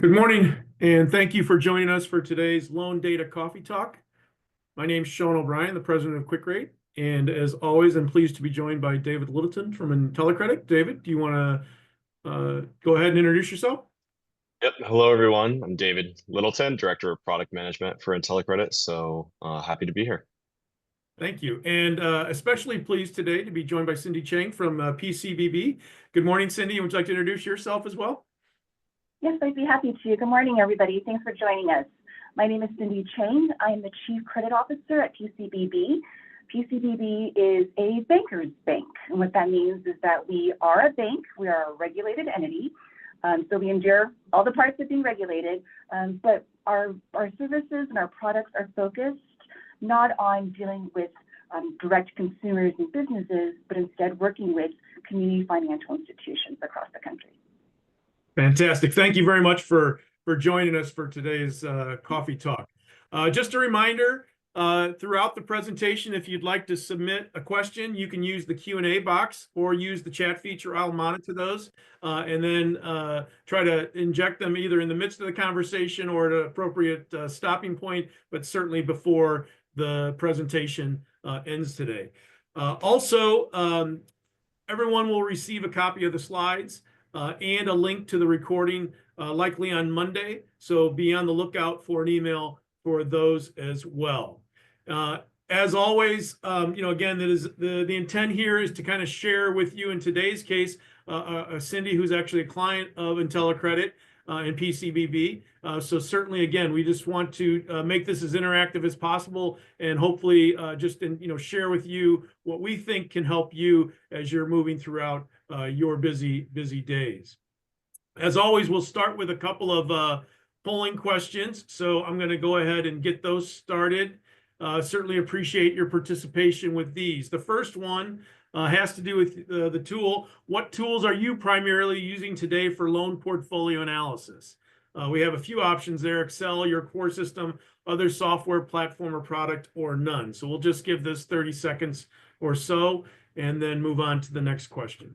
Good morning, and thank you for joining us for today's Loan Data Coffee Talk. My name is Sean O'Brien, the president of QuickRate, and as always, I'm pleased to be joined by David Littleton from IntelliCredit. David, do you want to go ahead and introduce yourself? Yep. Hello, everyone. I'm David Littleton, Director of Product Management for IntelliCredit. Happy to be here. Thank you, and especially pleased today to be joined by Cindy Cheng from PCBB. Good morning, Cindy. Would you like to introduce yourself as well? Yes, I'd be happy to. Good morning, everybody. Thanks for joining us. My name is Cindy Cheng. I am the Chief Credit Officer at PCBB. PCBB is a banker's bank. And what that means is that we are a bank. We are a regulated entity. So we endure all the parts of being regulated, but our services and our products are focused not on dealing with direct consumers and businesses, but instead working with community financial institutions across the country. Fantastic. Thank you very much for joining us for today's coffee talk. Just a reminder, throughout the presentation, if you'd like to submit a question, you can use the Q&A box or use the chat feature. I'll monitor those and then try to inject them either in the midst of the conversation or at an appropriate stopping point, but certainly before the presentation ends today. Also, everyone will receive a copy of the slides and a link to the recording likely on Monday. So be on the lookout for an email for those as well. As always, again, that is the intent here is to kind of share with you in today's case, Cindy, who's actually a client of IntelliCredit and PCBB. So certainly, again, we just want to make this as interactive as possible and hopefully share with you what we think can help you as you're moving throughout your busy days. As always, we'll start with a couple of polling questions. So I'm going to go ahead and get those started. Certainly appreciate your participation with these. The first one has to do with the tool. What tools are you primarily using today for loan portfolio analysis? We have a few options there: Excel, your core system, other software platform or product, or none. So we'll just give this 30 seconds or so and then move on to the next question.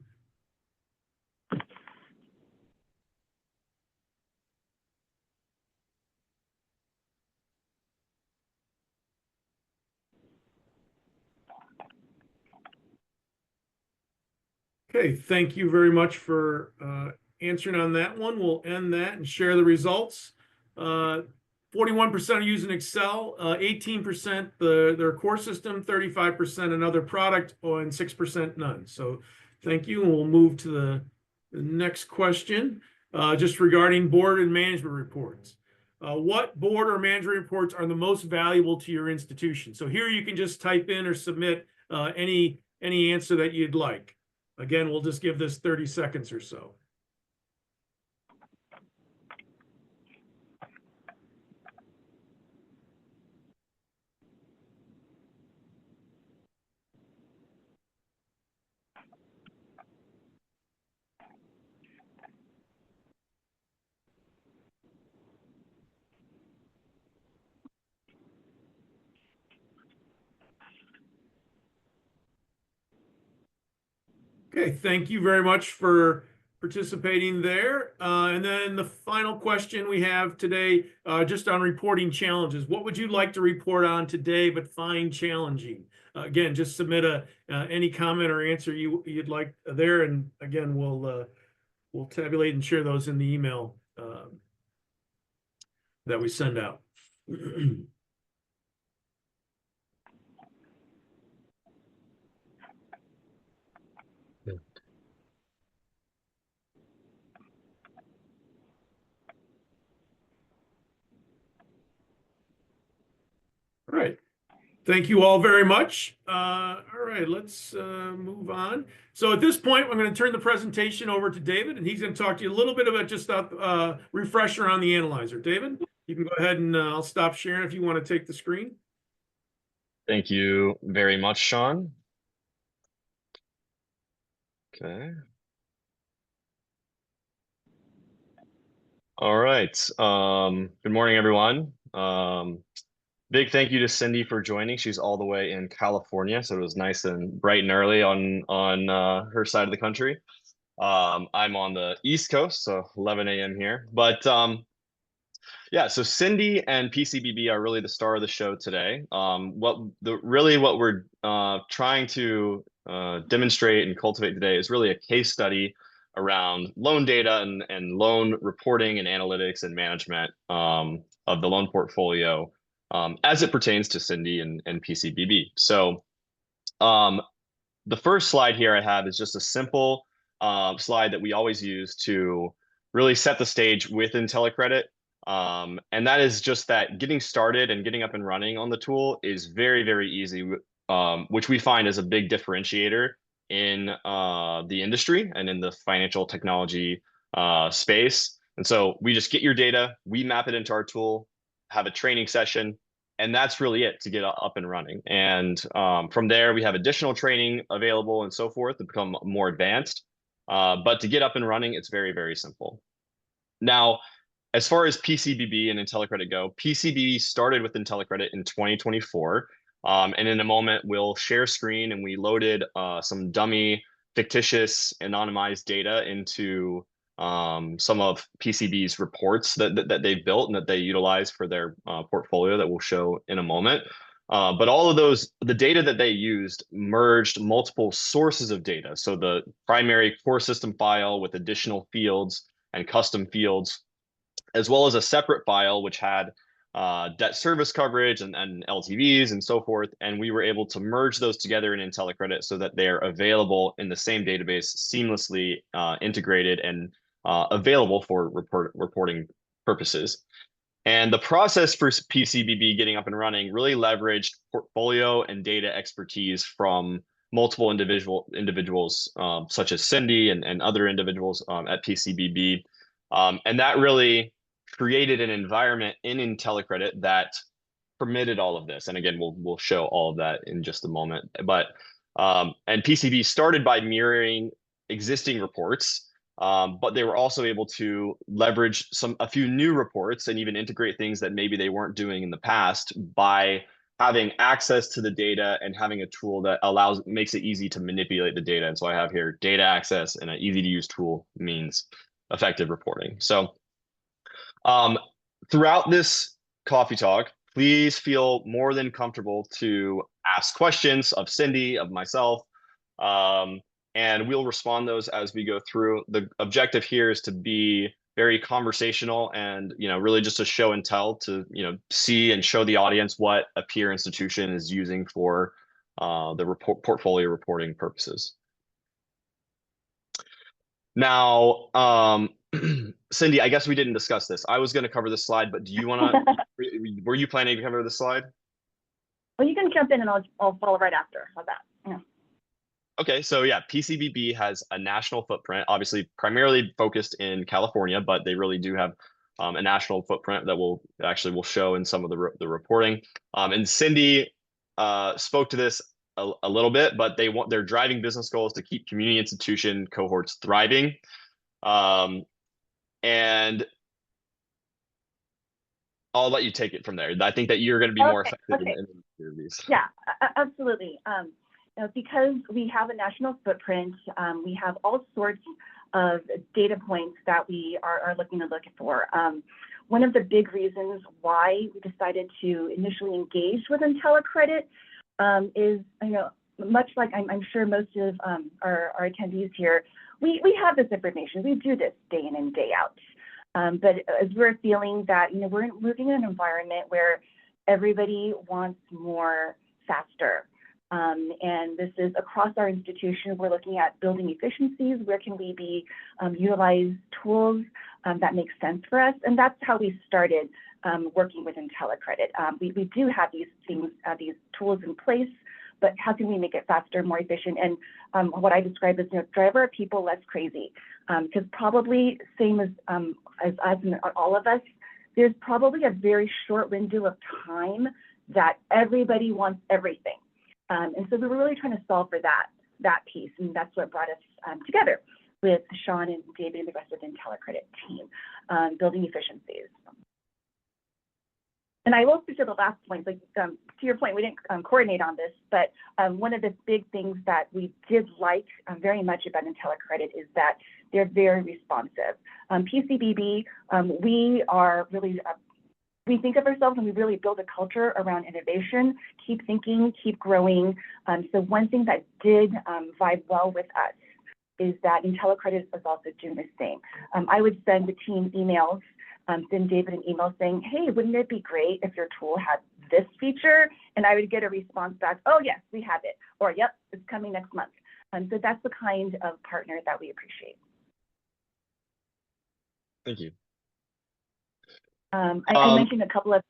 Okay, thank you very much for answering on that one. We'll end that and share the results. 41% are using Excel, 18% their core system, 35% another product, and 6% none. So thank you, and we'll move to the next question, just regarding board and management reports. What board or management reports are the most valuable to your institution? So here you can just type in or submit any answer that you'd like. Again, we'll just give this 30 seconds or so. Okay, thank you very much for participating there. And then the final question we have today, just on reporting challenges. What would you like to report on today but find challenging? Again, just submit any comment or answer you'd like there, and again, we'll tabulate and share those in the email that we send out. All right. Thank you all very much. All right, let's move on. So at this point, I'm going to turn the presentation over to David, and he's going to talk to you a little bit about just a refresher on the analyzer. David, you can go ahead and I'll stop sharing if you want to take the screen. Thank you very much, Sean. Okay. All right. Good morning, everyone. Big thank you to Cindy for joining. She's all the way in California, so it was nice and bright and early on her side of the country. I'm on the East Coast, so 11 a.m. here. But Yeah, so Cindy and PCBB are really the star of the show today. What we're trying to demonstrate and cultivate today is really a case study around loan data and loan reporting and analytics and management of the loan portfolio as it pertains to Cindy and PCBB. So the first slide here I have is just a simple slide that we always use to really set the stage with IntelliCredit. And that is just that getting started and getting up and running on the tool is very, very easy, which we find is a big differentiator in the industry and in the financial technology space. And so we just get your data, we map it into our tool, have a training session, and that's really it to get up and running. And from there, we have additional training available and so forth to become more advanced. But to get up and running, it's very, very simple. Now, as far as PCBB and IntelliCredit go, PCBB started with IntelliCredit in 2024. And in a moment, we'll share screen, and we loaded some dummy, fictitious, anonymized data into some of PCB's reports that they've built and that they utilize for their portfolio that we'll show in a moment. But all of the data that they used merged multiple sources of data. So the primary core system file with additional fields and custom fields, as well as a separate file which had debt service coverage and LTVs and so forth. And we were able to merge those together in IntelliCredit so that they're available in the same database, seamlessly integrated and available for reporting purposes. And the process for PCBB getting up and running really leveraged portfolio and data expertise from multiple individuals such as Cindy and other individuals at PCBB. And that really created an environment in IntelliCredit that permitted all of this. And again, we'll show all of that in just a moment. But and PCB started by mirroring existing reports, but they were also able to leverage a few new reports and even integrate things that maybe they weren't doing in the past by having access to the data and having a tool that makes it easy to manipulate the data. And so I have here data access, and an easy to use tool means effective reporting. So throughout this coffee talk, please feel more than comfortable to ask questions of Cindy, of myself, and we'll respond those as we go through. The objective here is to be very conversational and, really just a show and tell to, see and show the audience what a peer institution is using for the portfolio reporting purposes. Now, Cindy, I guess we didn't discuss this. I was going to cover this slide, but do you want to, were you planning to cover this slide? Well, you can jump in and I'll follow right after. How's that? Yeah. Okay, so yeah, PCBB has a national footprint, obviously primarily focused in California, but they really do have a national footprint that we'll show in some of the reporting. And Cindy spoke to this a little bit, but their driving business goal is to keep community institution cohorts thriving. And I'll let you take it from there. I think that you're going to be more effective in interviews. Yeah, absolutely. Because we have a national footprint, we have all sorts of data points that we are looking for. One of the big reasons why we decided to initially engage with IntelliCredit is, much like I'm sure most of our attendees here, we have this information. We do this day in and day out. But as we're feeling that, we're moving in an environment where everybody wants more faster. And this is across our institution. We're looking at building efficiencies. Where can we utilize tools that make sense for us? And that's how we started working with IntelliCredit. We do have these things, these tools in place, but how can we make it faster, more efficient? And what I describe as, drive our people less crazy. Because probably same as us and all of us, there's probably a very short window of time that everybody wants everything. And so we were really trying to solve for that piece, and that's what brought us together with Sean and David and the rest of the IntelliCredit team, building efficiencies. And I will speak to the last point, like to your point, we didn't coordinate on this, but one of the big things that we did like very much about IntelliCredit is that they're very responsive. PCBB, we are really, we think of ourselves and we really build a culture around innovation, keep thinking, keep growing. So one thing that did vibe well with us is that IntelliCredit is also doing the same. I would send the team emails, send David an email saying, hey, wouldn't it be great if your tool had this feature? And I would get a response back, oh yes, we have it, or yep, it's coming next month. So that's the kind of partner that we appreciate. Thank you. I mentioned a couple of,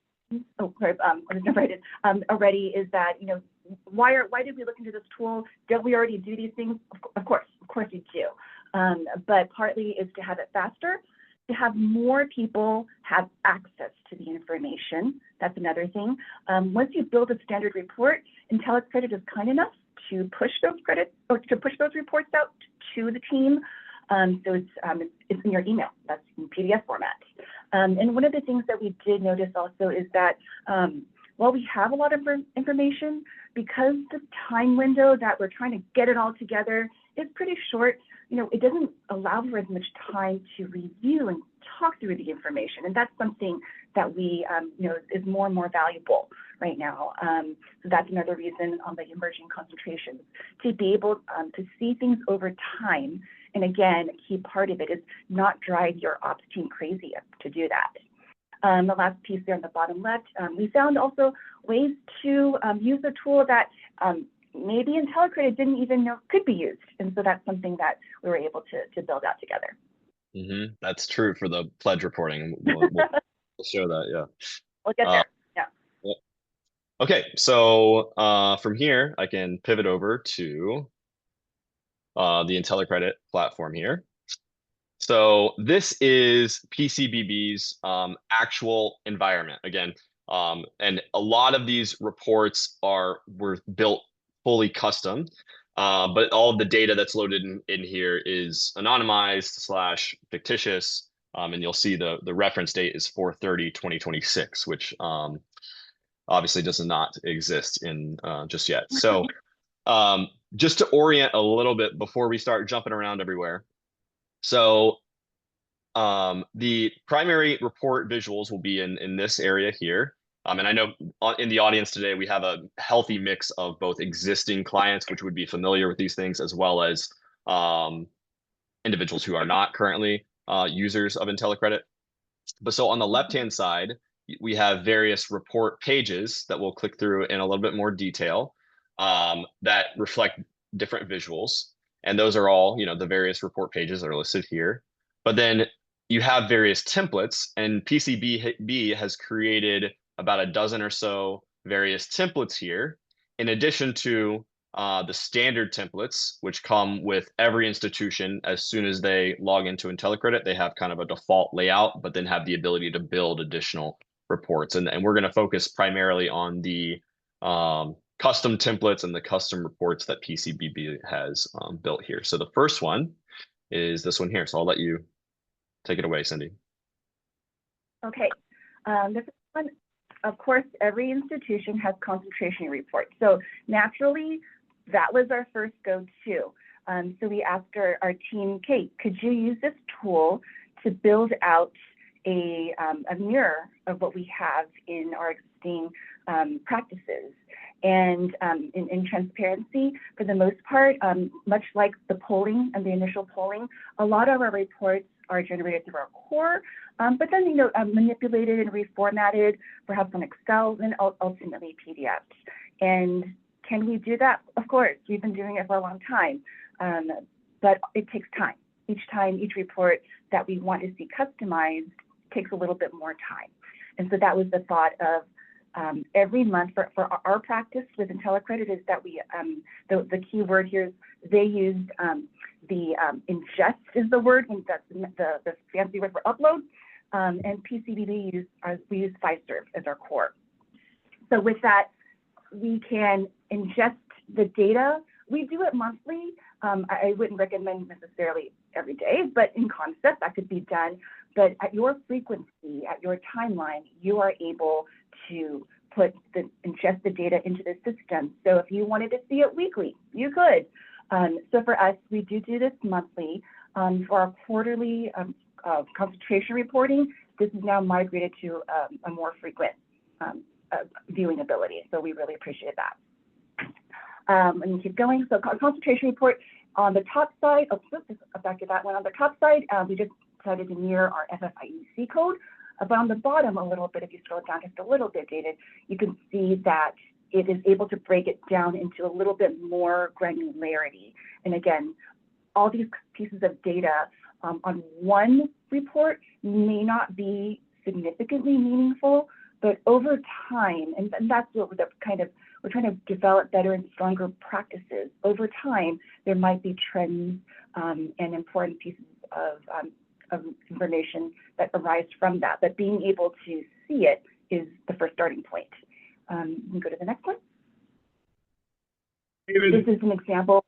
oh, sorry, I was gonna write it, already, is that, you know, why did we look into this tool? Don't we already do these things? Of course we do. But partly is to have it faster, to have more people have access to the information. That's another thing. Once you build a standard report, IntelliCredit is kind enough to push those credits or to push those reports out to the team. So it's in your email. That's in PDF format. And one of the things that we did notice also is that while we have a lot of information, because the time window that we're trying to get it all together is pretty short, you know, it doesn't allow for as much time to review and talk through the information. And that's something that we, you know, is more and more valuable right now. So that's another reason on the emerging concentrations, to be able to see things over time. And again, a key part of it is not drive your ops team crazy to do that. The last piece there on the bottom left, we found also ways to use a tool that maybe IntelliCredit didn't even know could be used. And so that's something that we were able to build out together. Mm-hmm. That's true for the pledge reporting. We'll show that, yeah. We'll get there, yeah. Okay, so from here, I can pivot over to the IntelliCredit platform here. So this is PCBB's actual environment again, and a lot of these reports were built fully custom, but all of the data that's loaded in here is anonymized / fictitious, and you'll see the reference date is 4/30/2026, which obviously does not exist in just yet. So just to orient a little bit before we start jumping around everywhere. So the primary report visuals will be in this area here. And I know in the audience today, we have a healthy mix of both existing clients, which would be familiar with these things, as well as individuals who are not currently users of IntelliCredit. But so on the left-hand side, we have various report pages that we'll click through in a little bit more detail that reflect different visuals. And those are all, you know, the various report pages that are listed here. But then you have various templates, and PCBB has created about a dozen or so various templates here, in addition to the standard templates, which come with every institution. As soon as they log into IntelliCredit, they have kind of a default layout, but then have the ability to build additional reports. And we're going to focus primarily on the custom templates and the custom reports that PCBB has built here. So the first one is this one here. So I'll let you take it away, Cindy. Okay. This one, of course, every institution has concentration reports. So naturally, that was our first go-to. So we asked our team, Kate, could you use this tool to build out a mirror of what we have in our existing practices? And in transparency, for the most part, much like the polling and the initial polling, a lot of our reports are generated through our core, but then, you know, manipulated and reformatted, perhaps on Excel, and ultimately PDFs. And can we do that? Of course, we've been doing it for a long time, but it takes time. Each report that we want to see customized takes a little bit more time. And so that was the thought of every month for our practice with IntelliCredit is that we, the key word here is they used the ingest is the word, and that's the fancy word for upload, and PCBB we use Fiserv as our core. So with that, we can ingest the data. We do it monthly. I wouldn't recommend necessarily every day, but in concept that could be done. But at your frequency, at your timeline, you are able to ingest the data into the system. So if you wanted to see it weekly, you could. So for us, we do this monthly. For our quarterly concentration reporting, this is now migrated to a more frequent viewing ability. So we really appreciate that. And keep going. So concentration report on the top side, back to that one. On the top side, we just decided to mirror our FFIEC code. But on the bottom a little bit, if you scroll down just a little bit, David, you can see that it is able to break it down into a little bit more granularity. And again, all these pieces of data on one report may not be significantly meaningful, but over time, and that's what we're trying to develop better and stronger practices. Over time, there might be trends and important pieces of information that arise from that, but being able to see it is the first starting point. You can go to the next one. David. This is an example.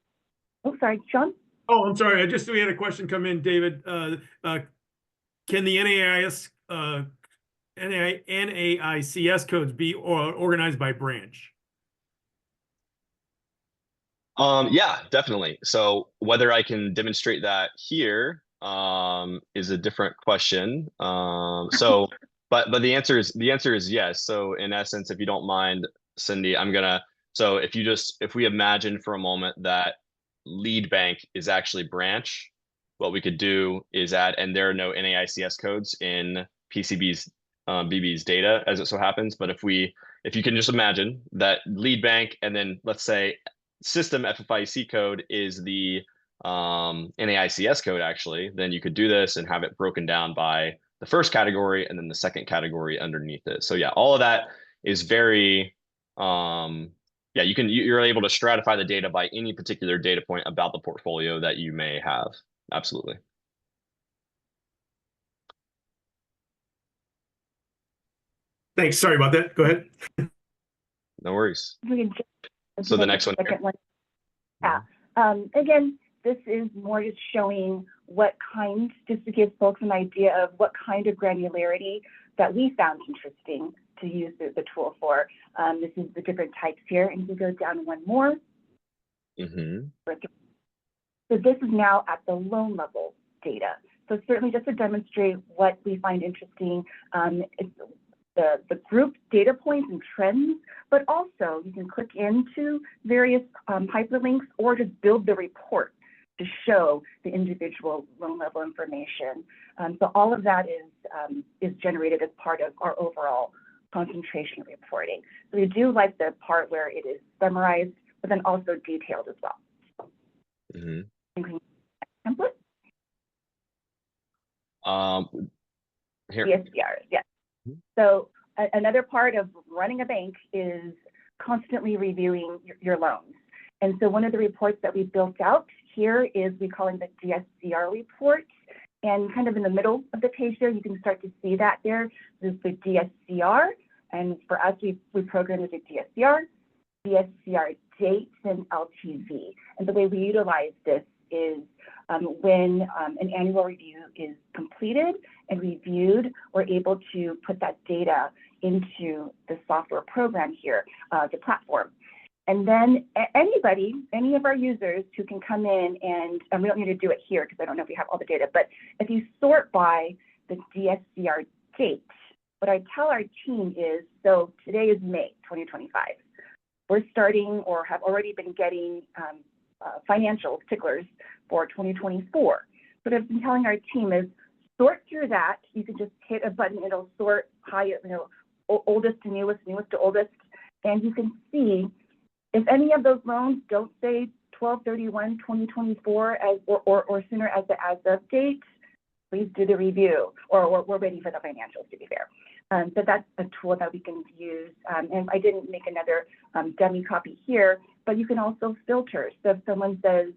Oh, sorry, Sean? Oh, I'm sorry. We had a question come in, David. Can the NAICS codes be organized by branch? Yeah, definitely. So whether I can demonstrate that here is a different question. But the answer is yes. So in essence, if you don't mind, Cindy, so if we imagine for a moment that lead bank is actually branch, what we could do is add, and there are no NAICS codes in BB's data as it so happens. But if you can just imagine that lead bank, and then let's say system FFIEC code is the NAICS code actually, then you could do this and have it broken down by the first category and then the second category underneath it. So yeah, all of that is very, yeah, you're able to stratify the data by any particular data point about the portfolio that you may have. Absolutely. Thanks. Sorry about that. Go ahead. No worries. So the next one. Yeah. Again, this is more just showing just to give folks an idea of what kind of granularity that we found interesting to use the tool for. This is the different types here, and you go down one more. Mm-hmm. So this is now at the loan level data. So certainly just to demonstrate what we find interesting, it's the group data points and trends, but also you can click into various hyperlinks or just build the report to show the individual loan level information. So all of that is generated as part of our overall concentration reporting. So we do like the part where it is summarized, but then also detailed as well. Mm-hmm. Template? Here. DSCRs, yes. So another part of running a bank is constantly reviewing your loans. And so one of the reports that we built out here is we call it the DSCR report. And kind of in the middle of the page there, you can start to see that there. This is the DSCR. And for us, we programmed it to DSCR dates, and LTV. And the way we utilize this is when an annual review is completed and reviewed, we're able to put that data into the software program here, the platform. And then any of our users who can come in and we don't need to do it here because I don't know if we have all the data, but if you sort by the DSCR date, what I tell our team is, so today is May 2025. We're starting or have already been getting financial particulars for 2024. What I've been telling our team is sort through that. You can just hit a button, it'll sort oldest to newest, newest to oldest, and you can see if any of those loans don't say 12/31/2024 or sooner as the as of date, please do the review, or we're waiting for the financials, to be fair. But that's a tool that we can use. And I didn't make another dummy copy here, but you can also filter. So if someone says,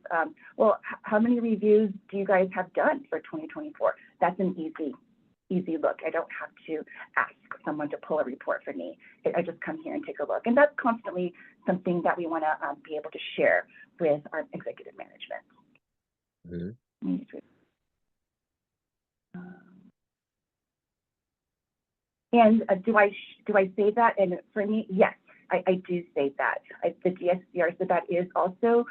well, how many reviews do you guys have done for 2024? That's an easy look. I don't have to ask someone to pull a report for me. I just come here and take a look. And that's constantly something that we want to be able to share with our executive management. Mm-hmm. And do I save that? And for me, yes, I do save that. The DSCR, so that is also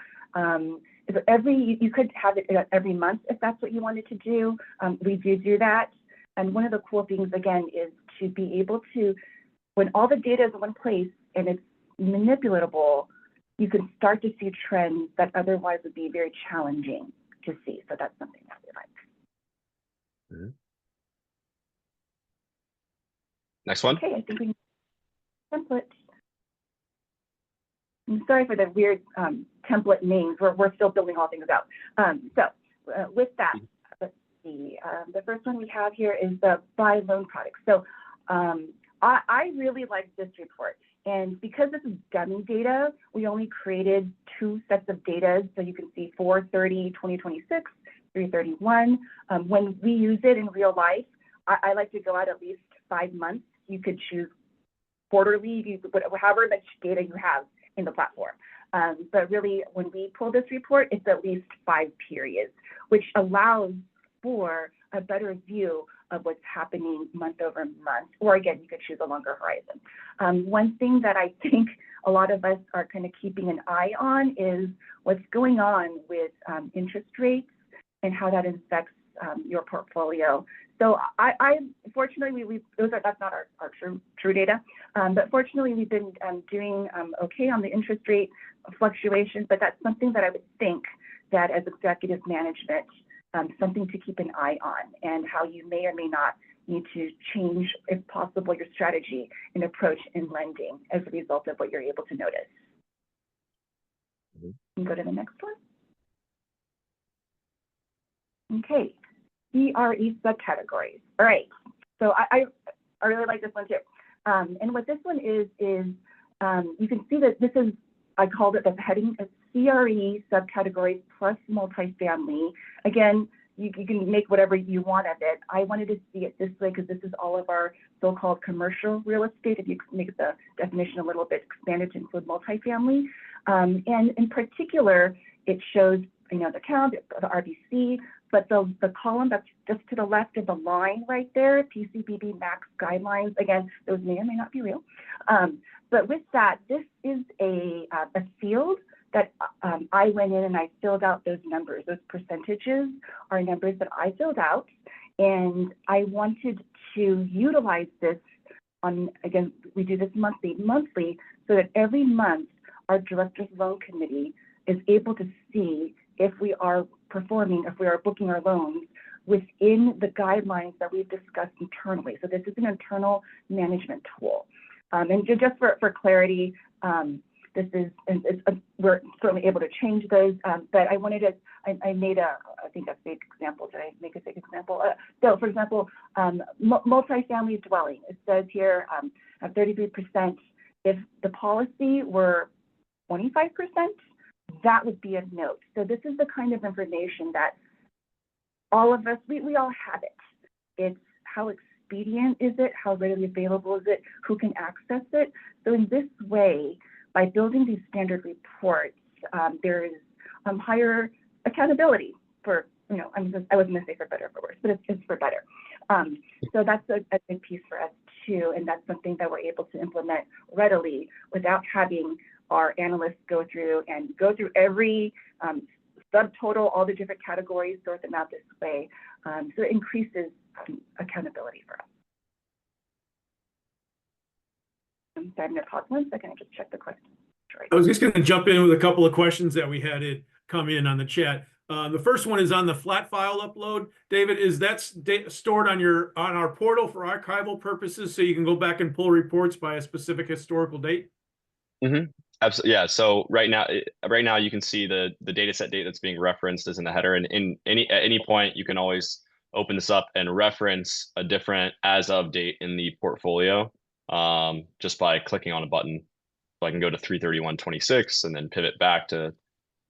you could have it every month if that's what you wanted to do. We do that. And one of the cool things again is to be able to, when all the data is in one place and it's manipulatable, you can start to see trends that otherwise would be very challenging to see. So that's something that we like. Mm-hmm. Next one. Okay, I think we need template. I'm sorry for the weird template names. We're still building all things out. With that, let's see. The first one we have here is the buy loan product. So I really like this report. And because this is dummy data, we only created 2 sets of data. So you can see 4/30/2026, 3/31. When we use it in real life, I like to go out at least 5 months. You could choose quarterly, however much data you have in the platform. But really, when we pull this report, it's at least 5 periods, which allows for a better view of what's happening month over month. Or again, you could choose a longer horizon. One thing that I think a lot of us are kind of keeping an eye on is what's going on with interest rates and how that affects your portfolio. So fortunately, that's not our true data, but fortunately we've been doing okay on the interest rate fluctuation, but that's something that I would think that as executive management, something to keep an eye on, and how you may or may not need to change, if possible, your strategy and approach in lending as a result of what you're able to notice. You can go to the next one. Okay. CRE subcategories. All right, so I really like this one too. And what this one is you can see that this is, I called it the heading of CRE subcategories plus multifamily. Again, you can make whatever you want of it. I wanted to see it this way because this is all of our so-called commercial real estate. If you make the definition a little bit expanded to include multifamily. And in particular, it shows, the count, the RBC, but the column that's just to the left of the line right there, PCBB max guidelines, again, those may or may not be real. But with that, this is a field that I went in and I filled out those numbers. Those percentages are numbers that I filled out, and I wanted to utilize this on, again, we do this monthly, so that every month our Directors Loan Committee is able to see if we are performing, if we are booking our loans within the guidelines that we've discussed internally. So this is an internal management tool. And just for clarity, this is, we're certainly able to change those, but I wanted to, I made I think a fake example. Did I make a fake example? So for example, multifamily dwelling, it says here at 33%, if the policy were 25%, that would be a note. So this is the kind of information that all of us, we all have it. It's how expedient is it? How readily available is it? Who can access it? So in this way, by building these standard reports, there is higher accountability for, I was going to say for better or for worse, but it's for better. So that's a big piece for us too, and that's something that we're able to implement readily without having our analysts go through every subtotal, all the different categories, sort them out this way. So it increases accountability for us. I'm sorry, I'm going to pause 1 second and just check the question. I was just going to jump in with a couple of questions that we had come in on the chat. The first one is on the flat file upload. David, is that stored on our portal for archival purposes, so you can go back and pull reports by a specific historical date? Mm-hmm. Absolutely, yeah. So right now you can see the data set date that's being referenced is in the header, and at any point you can always open this up and reference a different as of date in the portfolio just by clicking on a button. So I can go to 3/31/26 and then pivot back to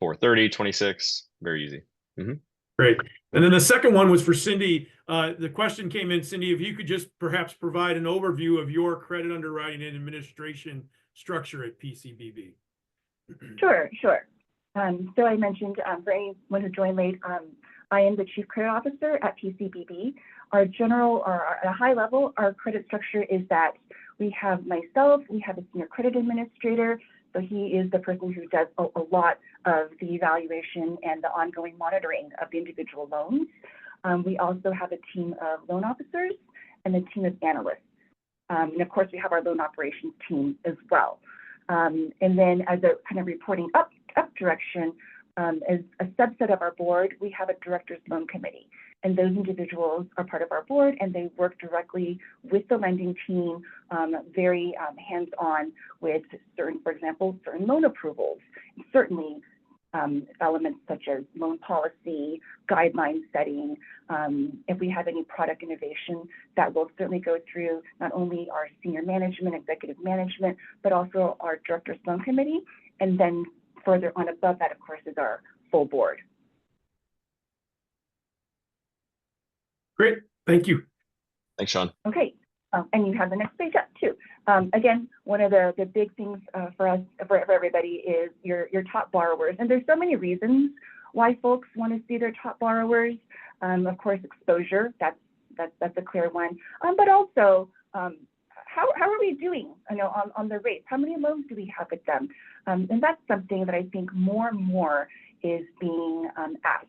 4/30/26. Very easy. Mm-hmm. Great. And then the second one was for Cindy. The question came in, Cindy, if you could just perhaps provide an overview of your credit underwriting and administration structure at PCBB. Sure. So I mentioned for anyone who joined late, I am the Chief Credit Officer at PCBB. Our general, or at a high level, our credit structure is that we have myself, we have a Senior Credit Administrator, so he is the person who does a lot of the evaluation and the ongoing monitoring of the individual loans. We also have a team of loan officers and a team of analysts. And of course, we have our loan operations team as well. And then as a kind of reporting up direction, as a subset of our board, we have a director's loan committee. And those individuals are part of our board, and they work directly with the lending team, very hands-on with certain, for example, certain loan approvals, certainly elements such as loan policy, guideline setting. If we have any product innovation, that will certainly go through not only our senior management, executive management, but also our director's loan committee. And then further on above that, of course, is our full board. Great, thank you. Thanks, Sean. Okay, and you have the next page up too. Again, one of the big things for us, for everybody, is your top borrowers. And there's so many reasons why folks want to see their top borrowers. Of course, exposure, that's a clear one. But also, how are we doing, on the rates? How many loans do we have with them? And that's something that I think more and more is being asked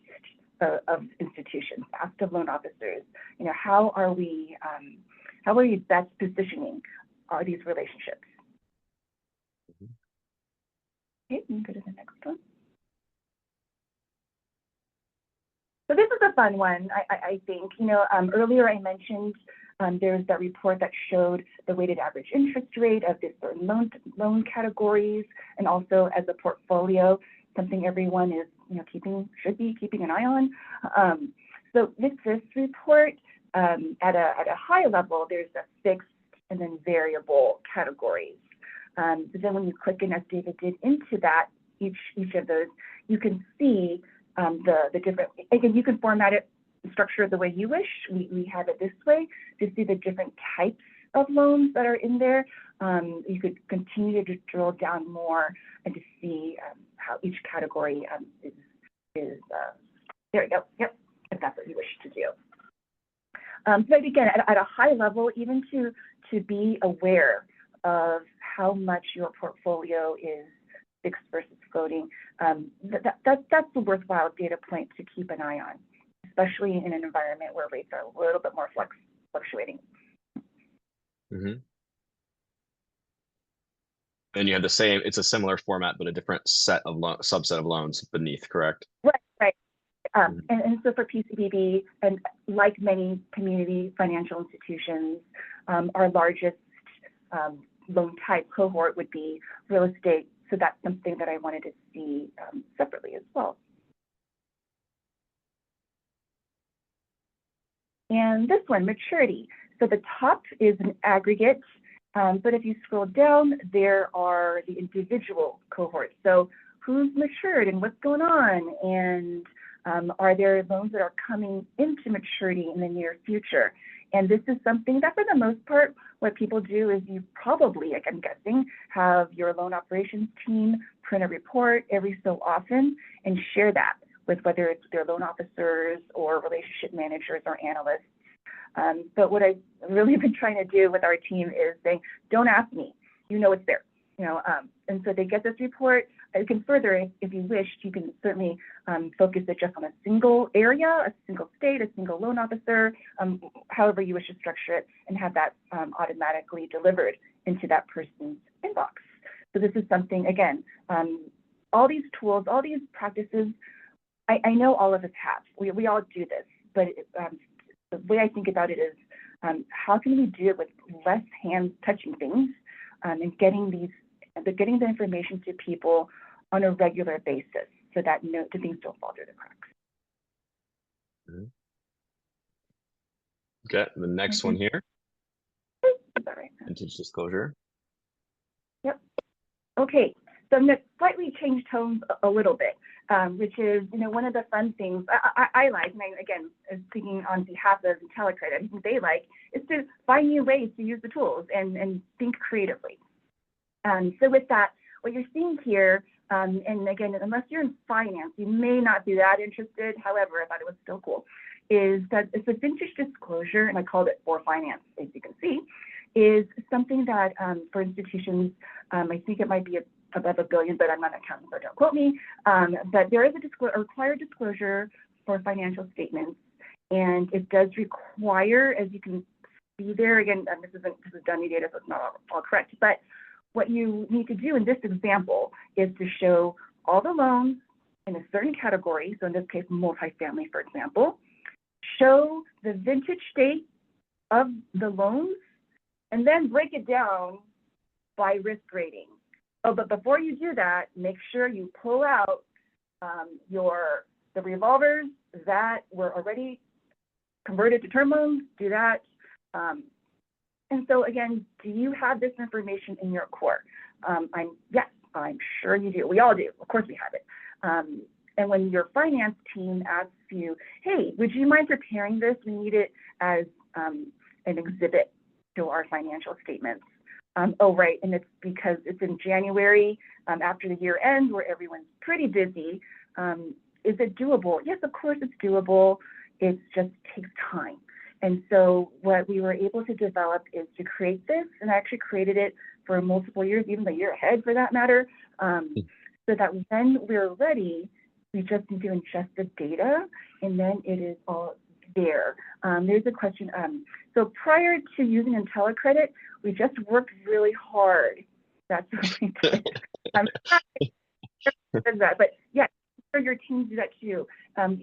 of institutions, asked of loan officers. How are we best positioning these relationships? Okay, we can go to the next one. So this is a fun one, I think. Earlier I mentioned there's that report that showed the weighted average interest rate of the certain loan categories, and also as a portfolio, something everyone is should be keeping an eye on. So with this report, at a high level, there's a fixed and then variable categories. But then when you click in, as David did, into that, each of those, you can see the different, again, you can format it, structure it the way you wish. We have it this way to see the different types of loans that are in there. You could continue to drill down more and to see how each category is there you go, yep, if that's what you wish to do. But again, at a high level, even to be aware of how much your portfolio is fixed versus floating, that's a worthwhile data point to keep an eye on, especially in an environment where rates are a little bit more fluctuating. Mm-hmm. And you have it's a similar format, but a different subset of loans beneath, correct? Right. And so for PCBB, and like many community financial institutions, our largest loan type cohort would be real estate. So that's something that I wanted to see separately as well. And this one, maturity. So the top is an aggregate, but if you scroll down, there are the individual cohorts. So who's matured and what's going on, and are there loans that are coming into maturity in the near future? And this is something that, for the most part, what people do is you probably, like I'm guessing, have your loan operations team print a report every so often and share that with whether it's their loan officers or relationship managers or analysts. But what I've really been trying to do with our team is say, don't ask me, it's there. And so they get this report. You can further, if you wish, you can certainly focus it just on a single area, a single state, a single loan officer, however you wish to structure it, and have that automatically delivered into that person's inbox. So this is something, again, all these tools, all these practices, I know all of us have. We all do this, but the way I think about it is how can we do it with less hands touching things and getting the information to people on a regular basis so that the things don't fall through the cracks. Mm-hmm. Okay, the next one here. Is that right? Vintage disclosure. Yep. Okay, so I'm going to slightly change tones a little bit, which is, one of the fun things I like, and I, again, speaking on behalf of IntelliCredit, I think they like, is to find new ways to use the tools and think creatively. So with that, what you're seeing here and again, unless you're in finance, you may not be that interested. However, I thought it was still cool, is that it's a vintage disclosure, and I called it for finance, as you can see, is something that for institutions, I think it might be above $1 billion, but I'm not an accountant, so don't quote me. But there is a required disclosure for financial statements, and it does require, as you can see there, again, this is dummy data, so it's not all correct, but what you need to do in this example is to show all the loans in a certain category, so in this case, multifamily, for example, show the vintage date of the loans, and then break it down by risk rating. Oh, but before you do that, make sure you pull out the revolvers that were already converted to term loans, do that. And so again, do you have this information in your core? Yes, I'm sure you do. We all do. Of course we have it. And when your finance team asks you, hey, would you mind preparing this? We need it as an exhibit to our financial statements. Oh, right, and it's because it's in January after the year ends where everyone's pretty busy. Is it doable? Yes, of course it's doable. It just takes time. And so what we were able to develop is to create this, and I actually created it for multiple years, even the year ahead for that matter, so that when we're ready, we just need to ingest the data, and then it is all there. There's a question. So prior to using IntelliCredit, we just worked really hard. That's what we did. I'm happy that, but yeah, your teams do that too.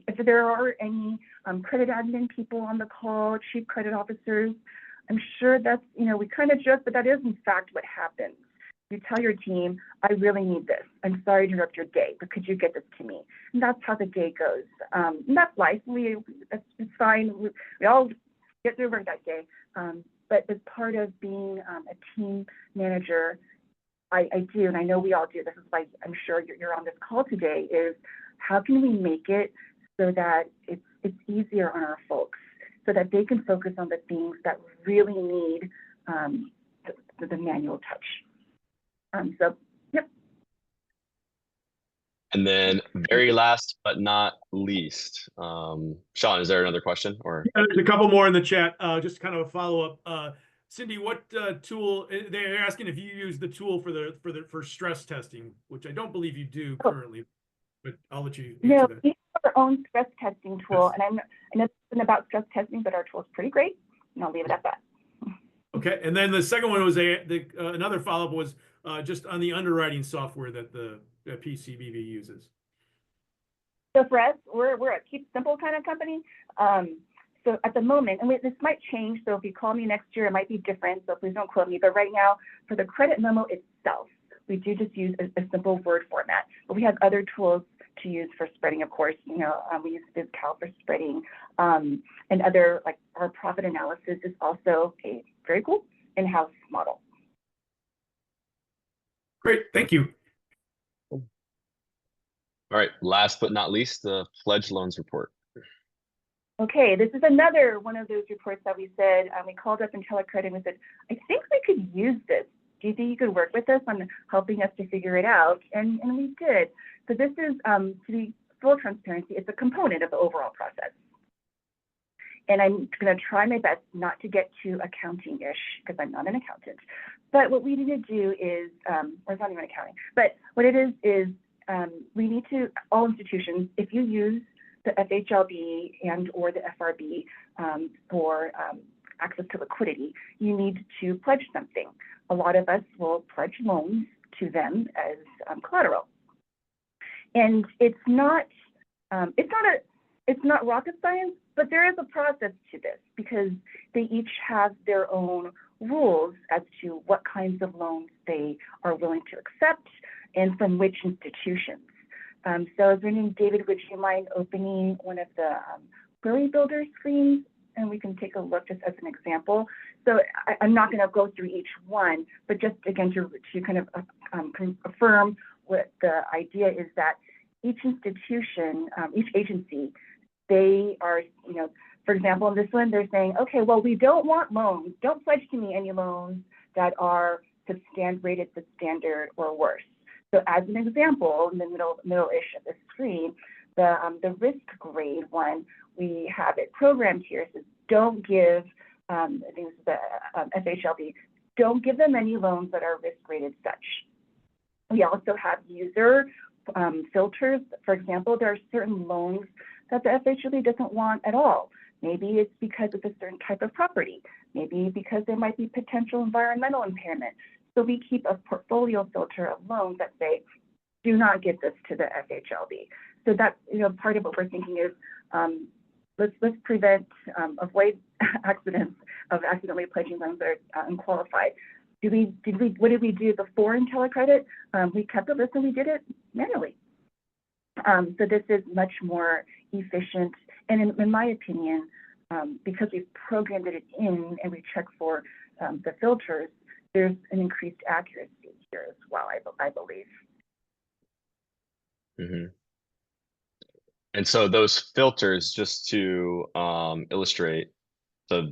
If there are any credit admin people on the call, chief credit officers, I'm sure that's, we kind of joke, but that is in fact what happens. You tell your team, I really need this. I'm sorry to interrupt your day, but could you get this to me? And that's how the day goes. And that's life. It's fine. We all get through work that day. But as part of being a team manager, I do, and I know we all do, this is why I'm sure you're on this call today, is how can we make it so that it's easier on our folks, so that they can focus on the things that really need the manual touch. So, yep. And then very last but not least, Sean, is there another question? Or yeah, there's a couple more in the chat, just kind of a follow-up. Cindy, what tool, they're asking if you use the tool for stress testing, which I don't believe you do currently, but I'll let you answer that. We have our own stress testing tool, and I know it's about stress testing, but our tool is pretty great, and I'll leave it at that. Okay, and then the second one was another follow-up was just on the underwriting software that the PCBB uses. So for us, we're a keep simple kind of company. So at the moment, and this might change, so if you call me next year, it might be different, so please don't quote me, but right now, for the credit memo itself, we do just use a simple Word format, but we have other tools to use for spreading, of course. We use BizCal for spreading, and other, like our profit analysis is also a very cool in-house model. Great, thank you. all right, last but not least, the pledge loans report. Okay, this is another one of those reports that we said, we called up IntelliCredit and we said, I think we could use this. Do you think you could work with us on helping us to figure it out? And we did. So this is, to be full transparency, it's a component of the overall process. And I'm going to try my best not to get too accounting-ish, because I'm not an accountant. But what we need to do is, or it's not even accounting, but what it is we need to, all institutions, if you use the FHLB and or the FRB for access to liquidity, you need to pledge something. A lot of us will pledge loans to them as collateral. And it's not rocket science, but there is a process to this because they each have their own rules as to what kinds of loans they are willing to accept and from which institutions. So as named David, would you mind opening one of the query builder screens, and we can take a look just as an example. So I'm not going to go through each one, but just again to kind of affirm what the idea is that each institution, each agency, they are, for example, in this one, they're saying, okay, well, we don't want loans. Don't pledge to me any loans that are rated substandard or worse. So as an example, in the middle-ish of the screen, the risk grade one, we have it programmed here. It says don't give, I think this is the FHLB, don't give them any loans that are risk rated such. We also have user filters. For example, there are certain loans that the FHLB doesn't want at all. Maybe it's because it's a certain type of property. Maybe because there might be potential environmental impairment. So we keep a portfolio filter of loans that say, do not give this to the FHLB. So that's, part of what we're thinking is, let's prevent, avoid accidents of accidentally pledging loans that are unqualified. What did we do before IntelliCredit? We kept a list and we did it manually. So this is much more efficient. And in my opinion, because we've programmed it in and we check for the filters, there's an increased accuracy here as well, I believe. Mm-hmm. And so those filters, just to illustrate, so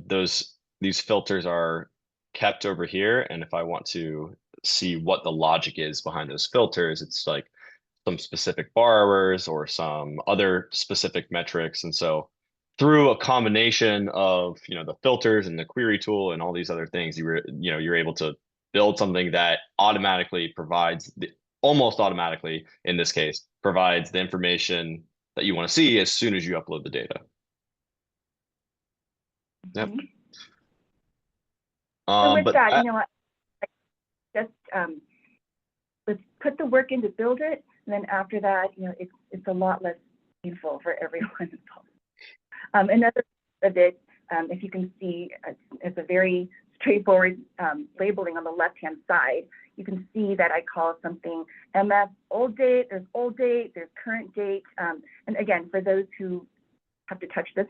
these filters are kept over here. And if I want to see what the logic is behind those filters, it's like some specific borrowers or some other specific metrics. And so through a combination of, the filters and the query tool and all these other things, you're able to build something that automatically provides almost automatically, in this case, provides the information that you want to see as soon as you upload the data. Yep. So with But that, just let's put the work in to build it, and then after that, it's a lot less painful for everyone involved. Another of it, if you can see, it's a very straightforward labeling on the left-hand side. You can see that I call something MF old date, there's current date. And again, for those who have to touch this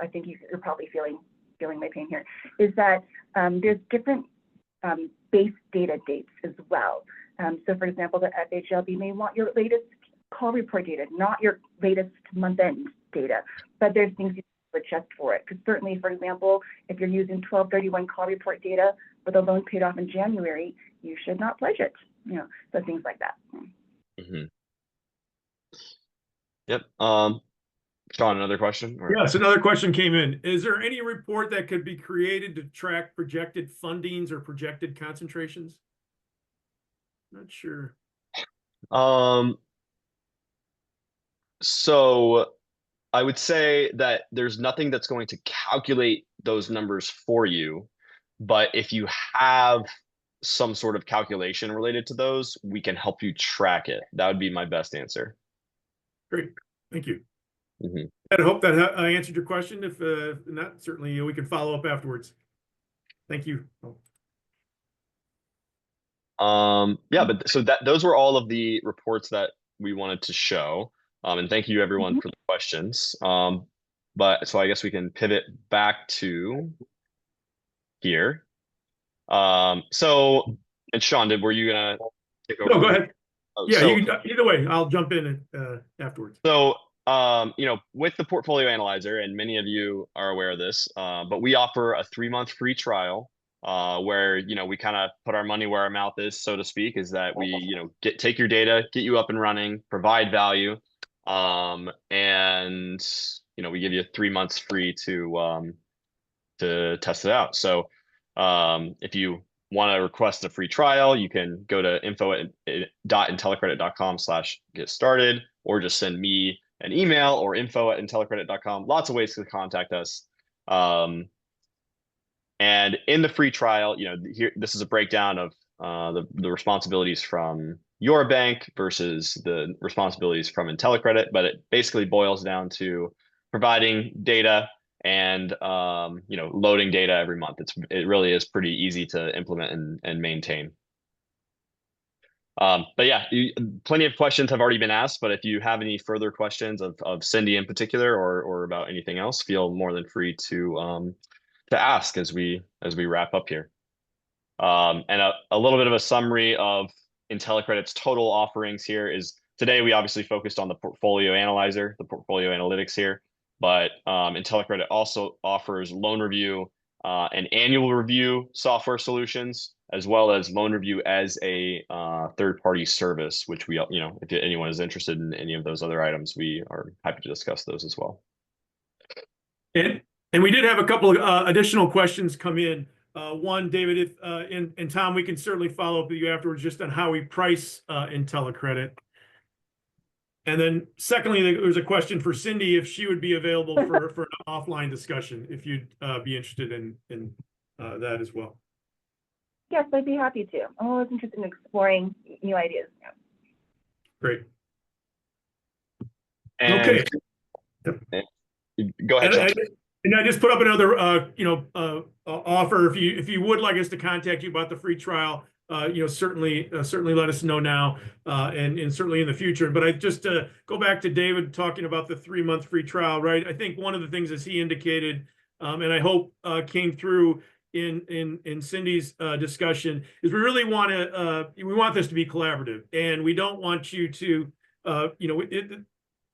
I think you're probably feeling my pain here, is that there's different base data dates as well. So for example, the FHLB may want your latest call report data, not your latest month-end data, but there's things you can adjust for it. Because certainly, for example, if you're using 12/31 call report data with a loan paid off in January, you should not pledge it. So things like that. mm-hmm. Yep. Sean, another question? Or... Yes, another question came in. Is there any report that could be created to track projected fundings or projected concentrations? Not sure. So I would say that there's nothing that's going to calculate those numbers for you, but if you have some sort of calculation related to those, we can help you track it. That would be my best answer. Great, thank you. Mm-hmm. I hope that answered your question. If not, certainly we can follow up afterwards. Thank you. Yeah, but so those were all of the reports that we wanted to show. And thank you everyone for the questions. But so I guess we can pivot back to here. So, and Sean, were you gonna take over? No, go ahead. Oh, yeah, so, you can, either way, I'll jump in afterwards. So, with the portfolio analyzer, and many of you are aware of this, but we offer a 3-month free trial. Where we kind of put our money where our mouth is, so to speak, is that we take your data, get you up and running, provide value, and we give you 3 months free to test it out. So if you want to request a free trial, you can go to info.intellicredit.com/get started, or just send me an email or info@intellicredit.com. Lots of ways to contact us. And in the free trial, here, this is a breakdown of the responsibilities from your bank versus the responsibilities from IntelliCredit, but it basically boils down to providing data and loading data every month. It really is pretty easy to implement and maintain. But yeah, plenty of questions have already been asked, but if you have any further questions of Cindy in particular or about anything else, feel more than free to ask as we wrap up here. And a little bit of a summary of IntelliCredit's total offerings here is today we obviously focused on the portfolio analyzer, the portfolio analytics here, but IntelliCredit also offers loan review and annual review software solutions, as well as loan review as a third-party service, which we, if anyone is interested in any of those other items, we are happy to discuss those as well. And we did have a couple of additional questions come in. One, David, if and Tom, we can certainly follow up with you afterwards just on how we price IntelliCredit. And then secondly, there's a question for Cindy if she would be available for an offline discussion, if you'd be interested in that as well. Yes, I'd be happy to. I'm always interested in exploring new ideas. Great. Okay. Go ahead. And I just put up another, offer. If you would like us to contact you about the free trial, certainly let us know now, and certainly in the future. But I just go back to David talking about the 3-month free trial, right? I think one of the things, as he indicated, and I hope came through in Cindy's discussion, is we really want to we want this to be collaborative, and we don't want you to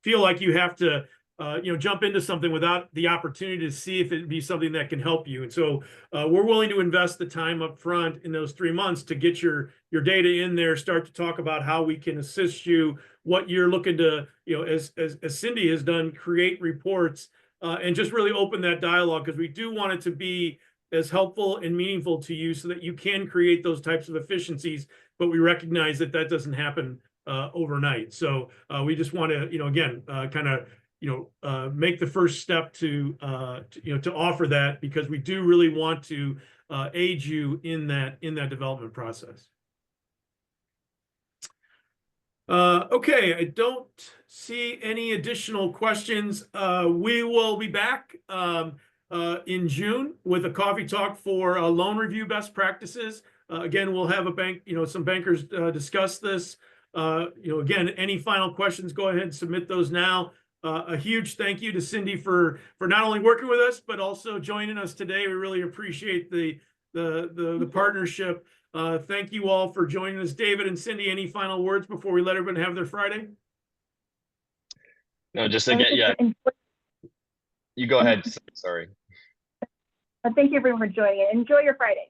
feel like you have to jump into something without the opportunity to see if it'd be something that can help you. And so we're willing to invest the time up front in those 3 months to get your data in there, start to talk about how we can assist you, what you're looking to, as Cindy has done, create reports, and just really open that dialogue, because we do want it to be as helpful and meaningful to you so that you can create those types of efficiencies. But we recognize that that doesn't happen overnight. So we just want to, again, kind of, make the first step to offer that, because we do really want to aid you in that development process. Okay, I don't see any additional questions. We will be back in June with a coffee talk for loan review best practices. Again, we'll have some bankers discuss this. Again, any final questions, go ahead and submit those now. A huge thank you to Cindy for not only working with us, but also joining us today. We really appreciate the partnership. Thank you all for joining us. David and Cindy, any final words before we let everyone have their Friday? No, just again, yeah. You go ahead. Sorry. Thank you everyone for joining. Enjoy your Friday.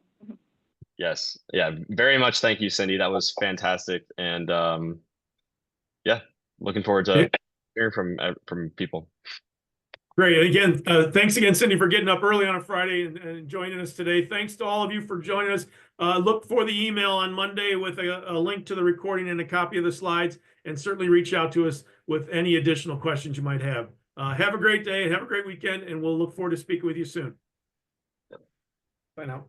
Yes. Yeah. Very much. Thank you, Cindy. That was fantastic. And yeah, looking forward to hearing from people. Great. Again, thanks again, Cindy, for getting up early on a Friday and joining us today. Thanks to all of you for joining us. Look for the email on Monday with a link to the recording and a copy of the slides, and certainly reach out to us with any additional questions you might have. Have a great day. Have a great weekend, and we'll look forward to speaking with you soon. Bye now.